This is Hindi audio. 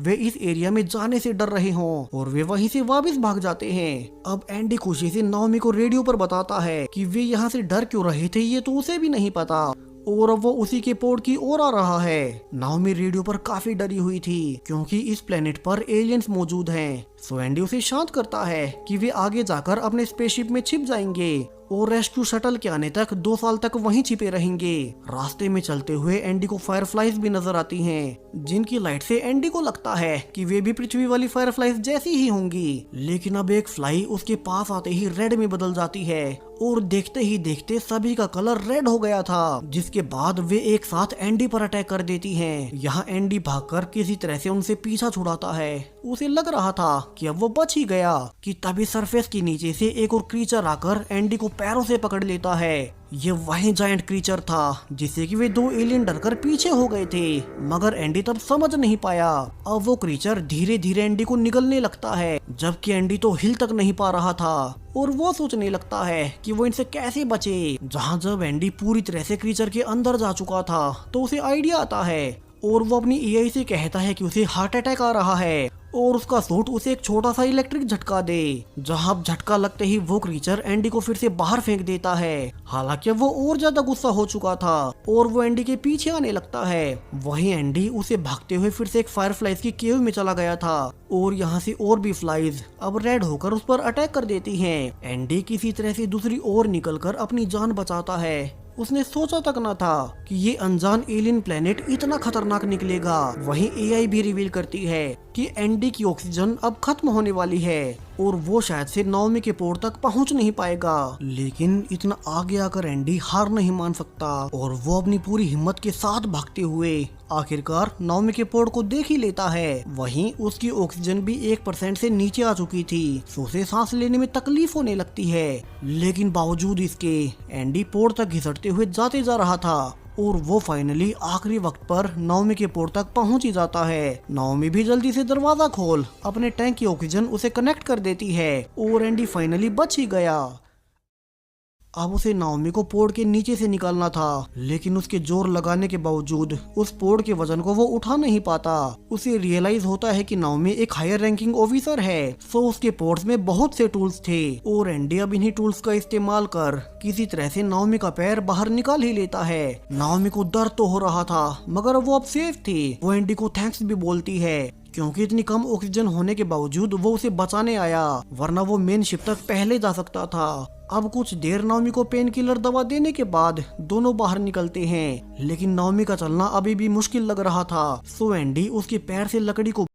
वे इस एरिया में जाने से डर रहे हों और वे वहीं से वापस भाग जाते हैं। अब एंडी खुशी से नाओमी को रेडियो पर बताता है कि वे यहाँ से डर क्यों रहे थे ये तो उसे भी नहीं पता और अब वो उसी के पोर्ट की ओर आ रहा है। नाओमी रेडियो पर काफी डरी हुई थी क्योंकि इस प्लेनेट पर एलियंस मौजूद हैं। सो एंडी उसे शांत करता है कि वे आगे जाकर अपने स्पेसशिप में छिप जाएंगे और रेस्क्यू शटल के आने तक 2 साल तक वहीं छिपे रहेंगे। रास्ते में चलते हुए एंडी को फायरफ्लाइज भी नजर आती हैं, जिनकी लाइट से एंडी को लगता है कि वे भी पृथ्वी वाली फायरफ्लाइज जैसी ही होंगी। लेकिन अब एक फ्लाई उसके पास आते ही रेड में बदल जाती है और देखते ही देखते सभी का कलर रेड हो गया था, जिसके बाद वे एक साथ एंडी पर अटैक कर देती हैं। यहाँ एंडी भागकर किसी तरह से उनसे पीछा छुड़ाता है। उसे लग रहा था कि अब वो बच ही गया कि तभी सरफेस के नीचे से एक और क्रीचर आकर एंडी को पैरों से पकड़ लेता है। ये वही जायंट क्रीचर था जिससे कि वे 2 एलियन डरकर पीछे हो गए थे, मगर एंडी तब समझ नहीं पाया। अब वो क्रीचर धीरे धीरे एंडी को निगलने लगता है, जबकि एंडी तो हिल तक नहीं पा रहा था और वो सोचने लगता है कि वो इनसे कैसे बचे। जहाँ जब एंडी पूरी तरह से क्रीचर के अंदर जा चुका था तो उसे आइडिया आता है और वो अपनी एआई से कहता है कि उसे हार्ट अटैक आ रहा है और उसका सूट उसे एक छोटा सा इलेक्ट्रिक झटका दे। जहां झटका लगते ही वो क्रीचर एंडी को फिर से बाहर फेंक देता है। हालांकि वो और ज्यादा गुस्सा हो चुका था और वो एंडी के पीछे आने लगता है। वहीं एंडी उसे भागते हुए फिर से एक फायरफ्लाइज की केव में चला गया था और यहाँ से और भी फ्लाइज अब रेड होकर उस पर अटैक कर देती हैं। एंडी किसी तरह से दूसरी ओर निकलकर अपनी जान बचाता है। उसने सोचा तक न था कि ये अनजान एलियन प्लेनेट इतना खतरनाक निकलेगा। वहीं एआई भी रिवील करती है कि एंडी की ऑक्सीजन अब खत्म होने वाली है और वो शायद से नाओमी के पोर्ट तक पहुंच नहीं पाएगा। लेकिन इतना आगे आकर एंडी हार नहीं मान सकता और वो अपनी पूरी हिम्मत के साथ भागते हुए आखिरकार नाओमी के पोर्ट को देख ही लेता है। वहीं उसकी ऑक्सीजन भी 1% से नीचे आ चुकी थी, सो उसे सांस लेने में तकलीफ होने लगती है। लेकिन बावजूद इसके एंडी पोर्ट तक घिसटते हुए जाते जा रहा था और वो फाइनली आखिरी वक्त पर नाओमी के पोर्ट तक पहुंच ही जाता है। नाओमी भी जल्दी से दरवाजा खोल अपने टैंक की ऑक्सीजन उसे कनेक्ट कर देती है और एंडी फाइनली बच ही गया। अब उसे नाओमी को पोर्ट के नीचे से निकालना था, लेकिन उसके जोर लगाने के बावजूद उस पोर्ट के वजन को वो उठा नहीं पाता। उसे रियलाइज होता है कि नाओमी एक हायर रैंकिंग ऑफिसर है, सो उसके पोर्ट्स में बहुत से टूल्स थे और एंडी अब इन्हीं टूल्स का इस्तेमाल कर किसी तरह से नाओमी का पैर बाहर निकाल ही लेता है। नाओमी को दर्द तो हो रहा था, मगर वो अब सेफ थी। वो एंडी को थैंक्स भी बोलती है क्योंकि इतनी कम ऑक्सीजन होने के बावजूद वो उसे बचाने आया, वरना वो मेन शिप तक पहले जा सकता था। अब कुछ देर नाओमी को पेन किलर दवा देने के बाद दोनों बाहर निकलते हैं, लेकिन नाओमी का चलना अभी भी मुश्किल लग रहा था। सो एंडी उसके पैर से लकड़ी को